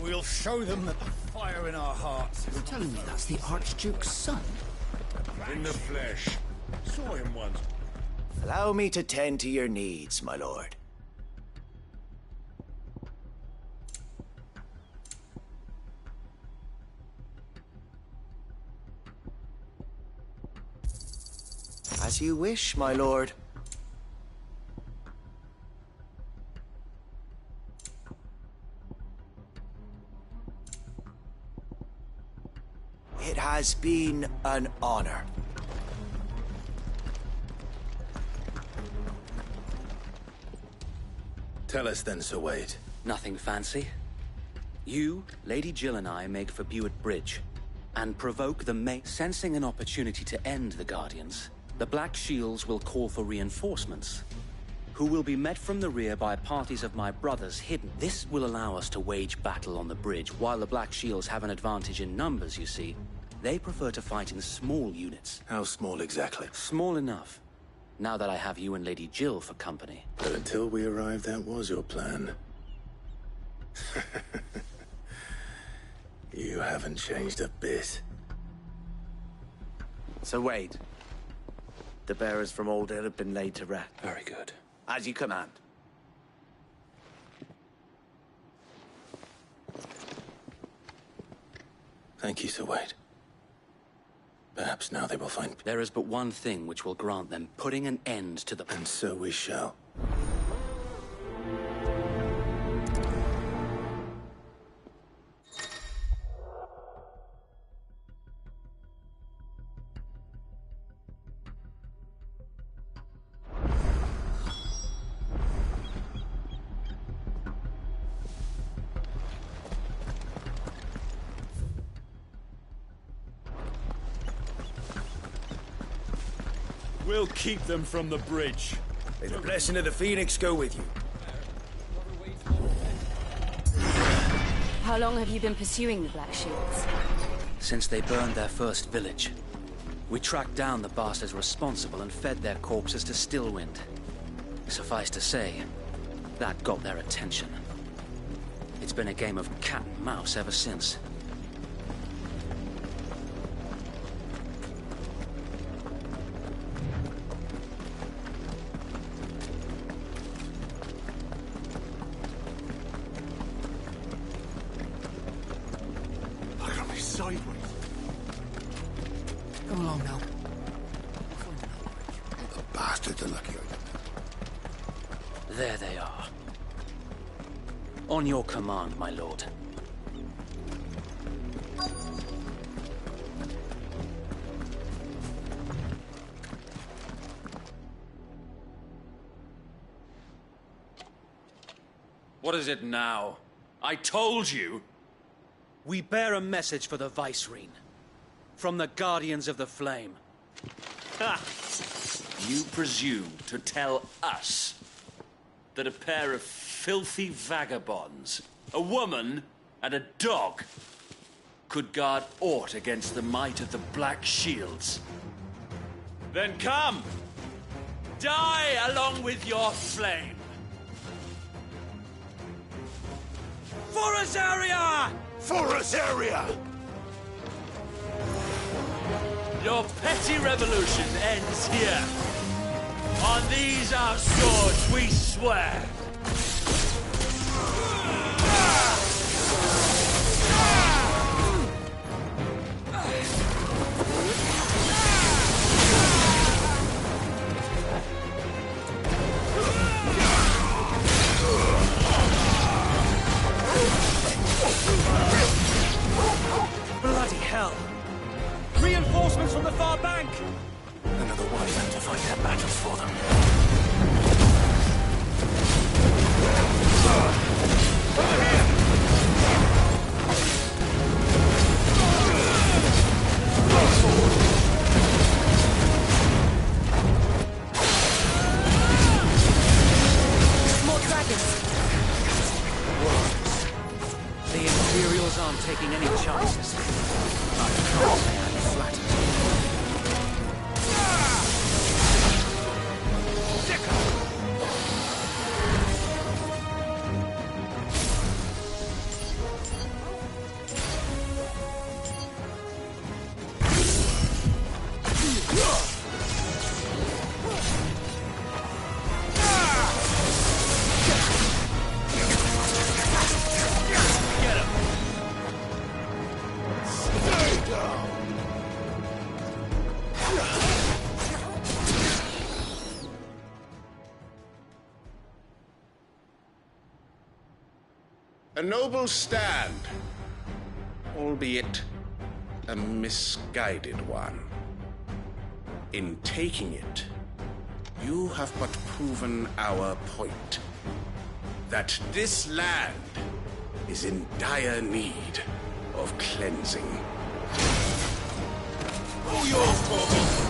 We'll show them that the fire in our hearts... You're telling me that's the Archduke's son? In the flesh. Saw him once. Allow me to tend to your needs, my lord. As you wish, my lord. It has been an honor. Tell us then, Sir Wade. Nothing fancy. You, Lady Jill and I make for Buett Bridge, and provoke the Sensing an opportunity to end the Guardians, the Black Shields will call for reinforcements, who will be met from the rear by parties of my brothers hidden. This will allow us to wage battle on the bridge, while the Black Shields have an advantage in numbers, you see. They prefer to fight in small units. How small exactly? Small enough. Now that I have you and Lady Jill for company. But until we arrived, that was your plan. You haven't changed a bit. Sir Wade, the bearers from Old Hill have been laid to rest. Very good. As you command. Thank you, Sir Wade. Perhaps now they will find... There is but one thing which will grant them putting an end to the... And so we shall. We'll keep them from the bridge. May the blessing of the Phoenix go with you. How long have you been pursuing the Black Shields? Since they burned their first village. We tracked down the bastards responsible and fed their corpses to Stillwind. Suffice to say, that got their attention. It's been a game of cat and mouse ever since. Come along now. The bastards are lucky. There they are. On your command, my lord. What is it now? I told you! We bear a message for the Vicereine. From the Guardians of the Flame. Ha! You presume to tell us that a pair of filthy vagabonds, a woman and a dog, could guard aught against the might of the Black Shields? Then come! Die along with your flame! For Azaria! For Azaria! Your petty revolution ends here. On these our swords we swear. reinforcements from the far bank! Another wise men to fight their battles for them. More dragons! The Imperials aren't taking any chances. I can't say I'm flattered. A noble stand, albeit a misguided one. In taking it, you have but proven our point, that this land is in dire need of cleansing. All yours, Torvald!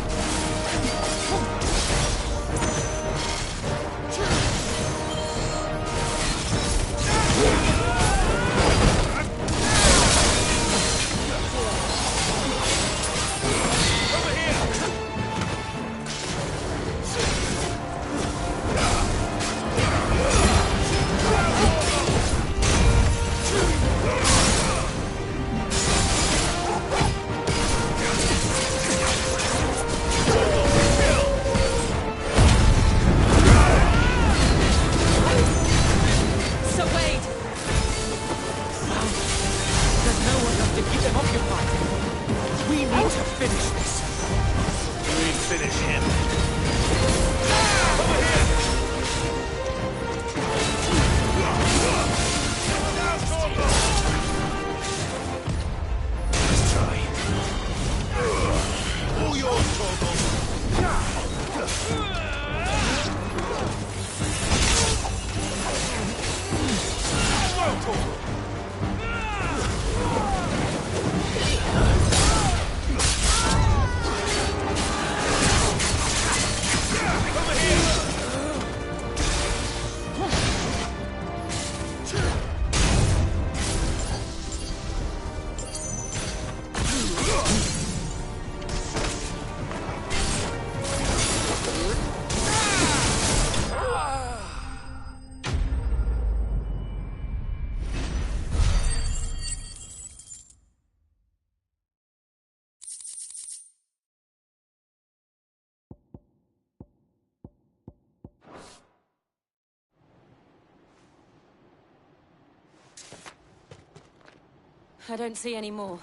I don't see any more.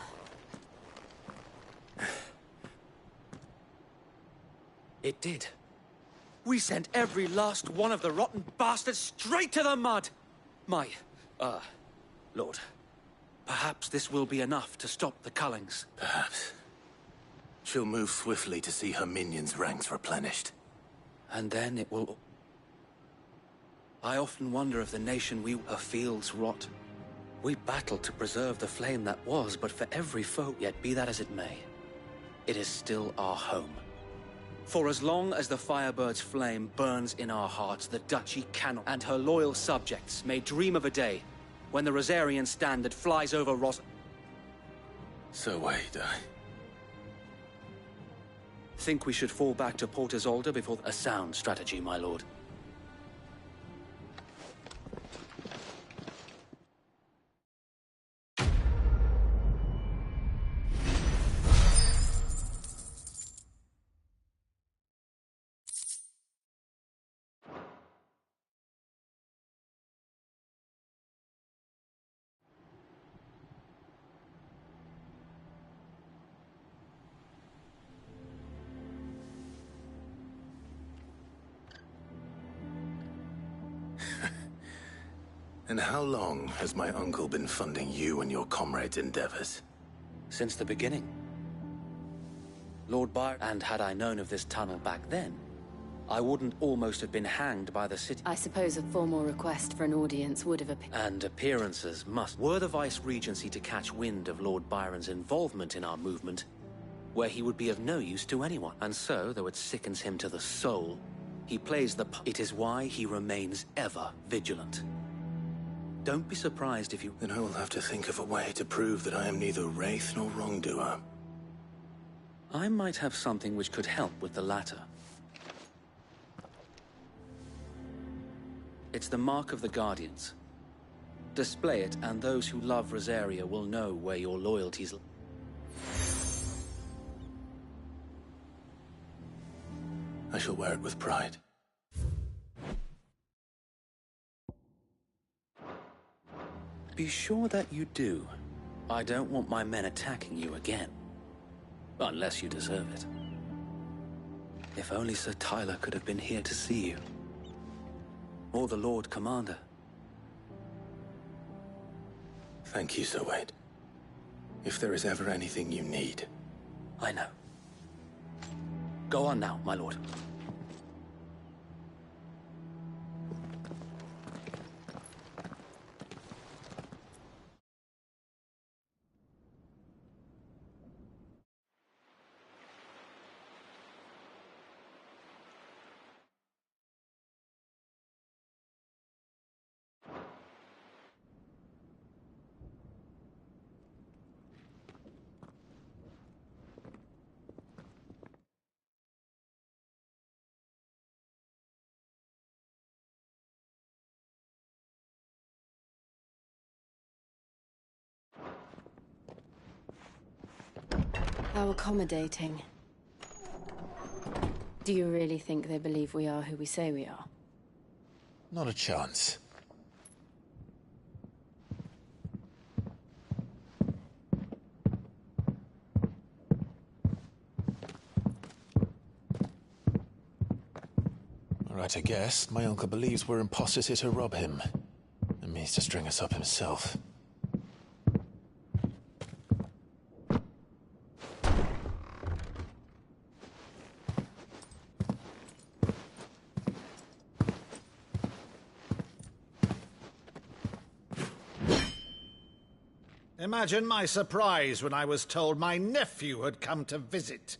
It did. We sent every last one of the rotten bastards straight to the mud! Lord, perhaps this will be enough to stop the Cullings. Perhaps. She'll move swiftly to see her minions' ranks replenished. And then it will... I often wonder if the nation her fields rot. We battled to preserve the flame that was, but for every foe, yet be that as it may, it is still our home. For as long as the Firebird's flame burns in our hearts, the Duchy cannot, and her loyal subjects may dream of a day when the Rosarian standard flies over So wait, Think we should fall back to Port Isolde before... A sound strategy, my lord. And how long has my uncle been funding you and your comrades' endeavors? Since the beginning. Lord Byron, and had I known of this tunnel back then, I wouldn't almost have been hanged by the city. I suppose a formal request for an audience would have appeared. And appearances must. Were the Vice-Regency to catch wind of Lord Byron's involvement in our movement, where he would be of no use to anyone. And so, though it sickens him to the soul, he plays the It is why he remains ever vigilant. Don't be surprised if you... Then I will have to think of a way to prove that I am neither wraith nor wrongdoer. I might have something which could help with the latter. It's the mark of the Guardians. Display it, and those who love Rosaria will know where your loyalties lie. I shall wear it with pride. Be sure that you do. I don't want my men attacking you again. Unless you deserve it. If only Sir Tyler could have been here to see you. Or the Lord Commander. Thank you, Sir Wade. If there is ever anything you need. I know. Go on now, my lord. How accommodating. Do you really think they believe we are who we say we are? Not a chance. Right, I guess. My uncle believes we're imposters here to rob him. And means to string us up himself. Imagine my surprise when I was told my nephew had come to visit.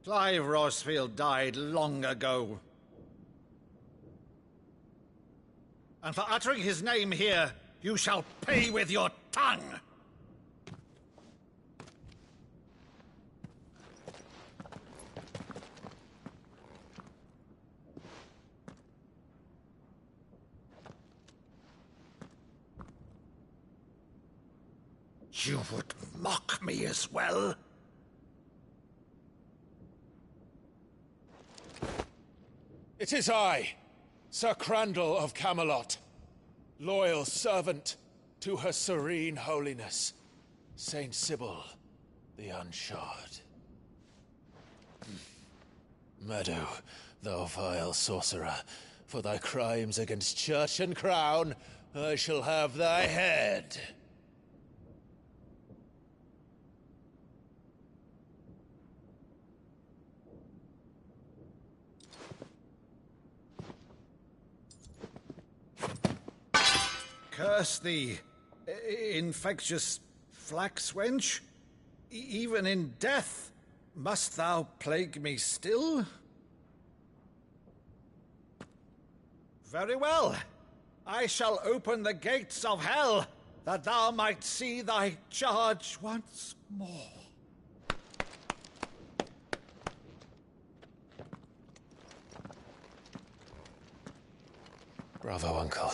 Clive Rosfield died long ago. And for uttering his name here, you shall pay with your tongue! You would mock me as well? It is I, Sir Crandall of Camelot, loyal servant to her serene holiness, Saint Sybil the Unshod. Meadow, thou vile sorcerer, for thy crimes against church and crown, I shall have thy head. Curse thee, infectious flax wench. Even in death, must thou plague me still? Very well. I shall open the gates of hell, that thou might see thy charge once more. Bravo, Uncle.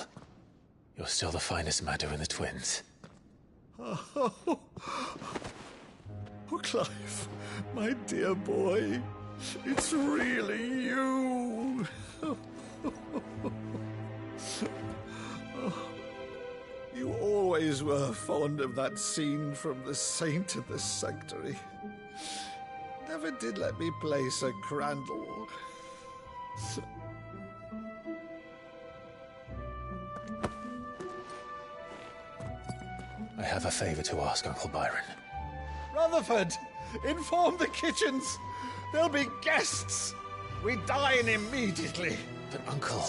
You're still the finest Meadow in the twins. Oh, Clive, my dear boy, it's really you. You always were fond of that scene from The Saint of the Sanctuary. Never did let me play Sir Crandall. have a favor to ask, Uncle Byron. Rutherford, inform the kitchens. There'll be guests. We dine immediately. But, Uncle...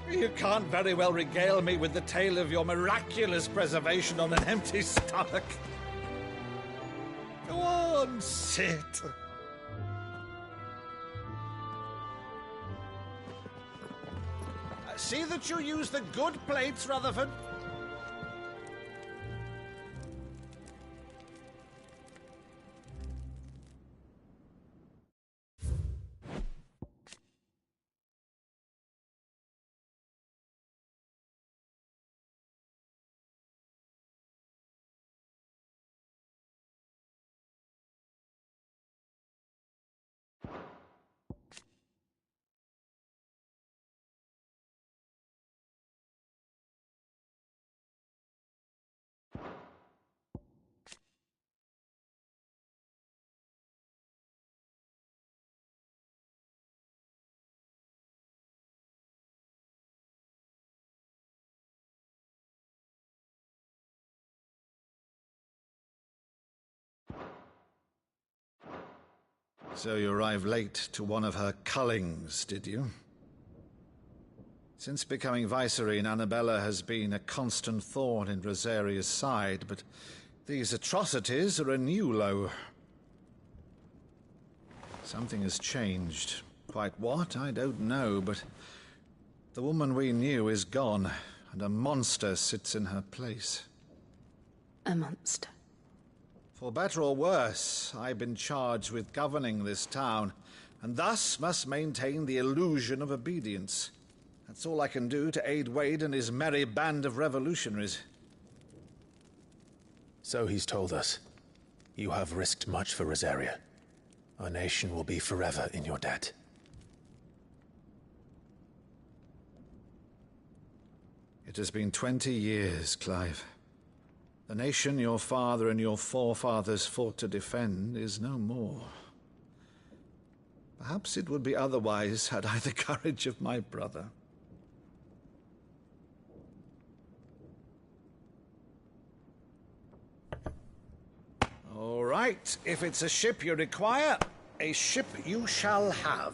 You can't very well regale me with the tale of your miraculous preservation on an empty stomach. Go on, sit. See that you use the good plates, Rutherford. So you arrived late to one of her cullings, did you? Since becoming Vicereine, Annabella has been a constant thorn in Rosaria's side, but these atrocities are a new low. Something has changed. Quite what, I don't know, but the woman we knew is gone, and a monster sits in her place. A monster? For better or worse, I've been charged with governing this town, and thus must maintain the illusion of obedience. That's all I can do to aid Wade and his merry band of revolutionaries. So he's told us. You have risked much for Rosaria. Our nation will be forever in your debt. It has been 20 years, Clive. The nation your father and your forefathers fought to defend is no more. Perhaps it would be otherwise had I the courage of my brother. All right, if it's a ship you require, a ship you shall have.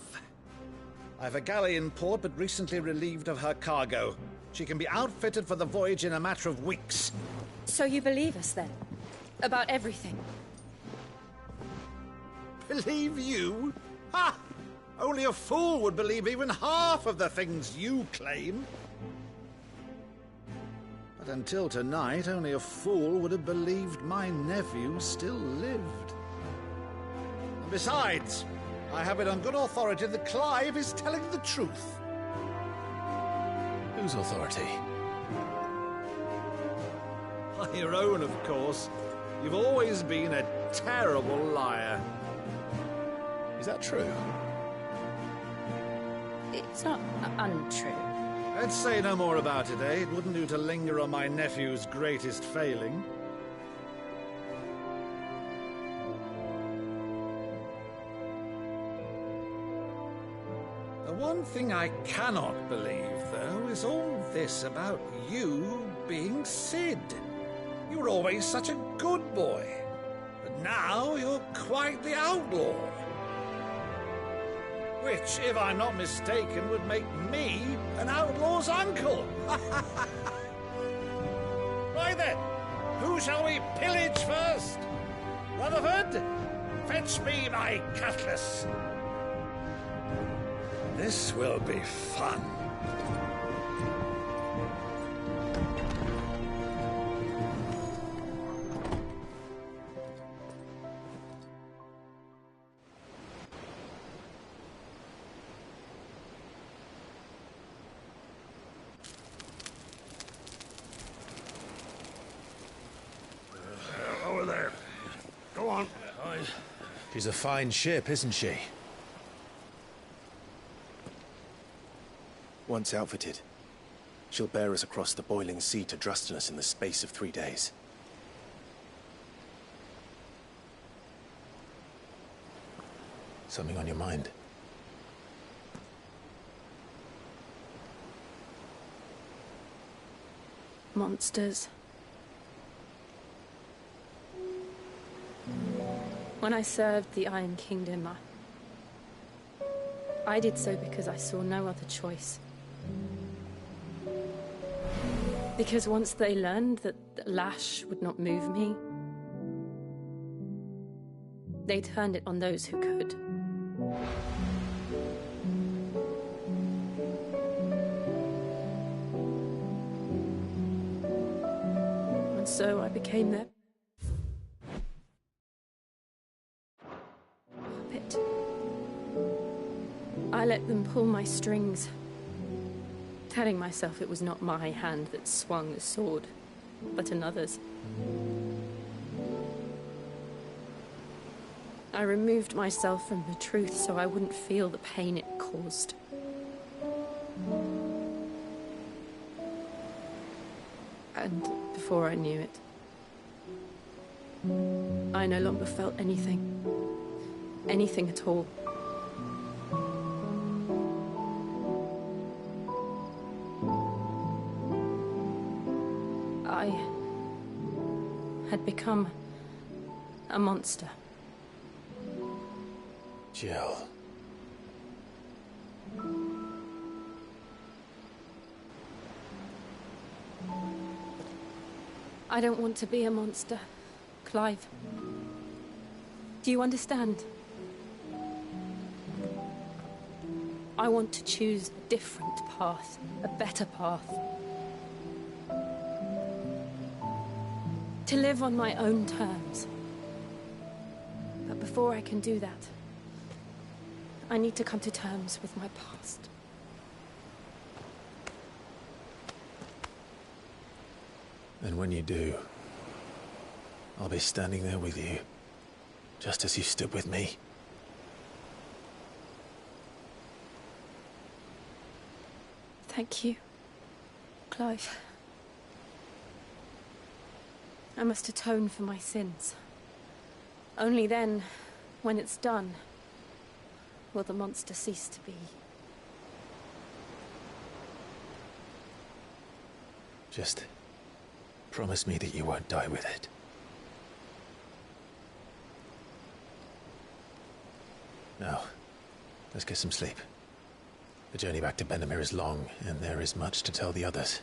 I've a galley in port, but recently relieved of her cargo. She can be outfitted for the voyage in a matter of weeks. So you believe us, then? About everything? Believe you? Ha! Only a fool would believe even half of the things you claim. But until tonight, only a fool would have believed my nephew still lived. And besides, I have it on good authority that Clive is telling the truth. Whose authority? Your own, of course. You've always been a terrible liar. Is that true? It's not untrue. Let's say no more about it, eh? It wouldn't do to linger on my nephew's greatest failing. The one thing I cannot believe, though, is all this about you being Sid. You were always such a good boy, but now you're quite the outlaw. Which, if I'm not mistaken, would make me an outlaw's uncle. Right then, who shall we pillage first? Rutherford, fetch me my cutlass. This will be fun. Over there. Go on. She's a fine ship, isn't she? Once outfitted, she'll bear us across the boiling sea to Drustinus in the space of 3 days. Something on your mind? Monsters. When I served the Iron Kingdom, I did so because I saw no other choice. Because once they learned that the lash would not move me, they turned it on those who could. And so I became their puppet. I let them pull my strings, telling myself it was not my hand that swung the sword, but another's. I removed myself from the truth so I wouldn't feel the pain it caused. And before I knew it, I no longer felt anything. Anything at all. I had become a monster. Jill. I don't want to be a monster, Clive. Do you understand? I want to choose a different path, a better path. To live on my own terms. But before I can do that, I need to come to terms with my past. And when you do, I'll be standing there with you, just as you stood with me. Thank you, Clive. I must atone for my sins. Only then, when it's done, will the monster cease to be. Just promise me that you won't die with it. Now, let's get some sleep. The journey back to Benamir is long, and there is much to tell the others.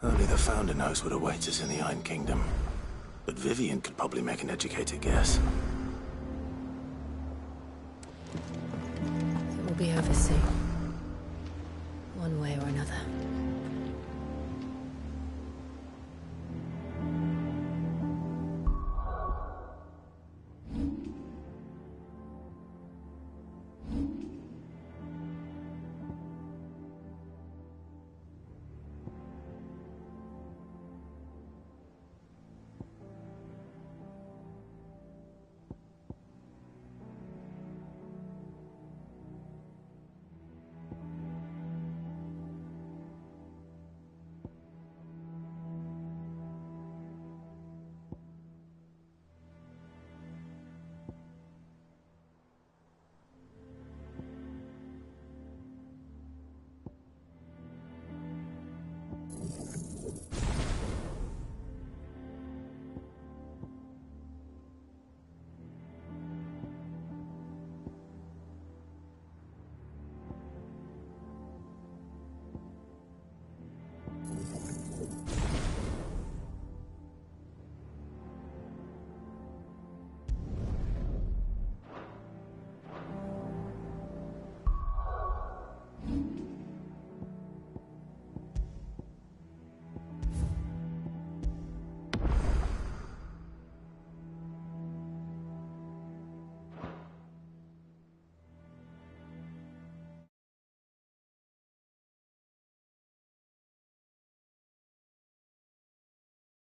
Only the Founder knows what awaits us in the Iron Kingdom. But Vivian could probably make an educated guess. It will be over soon. One way or another.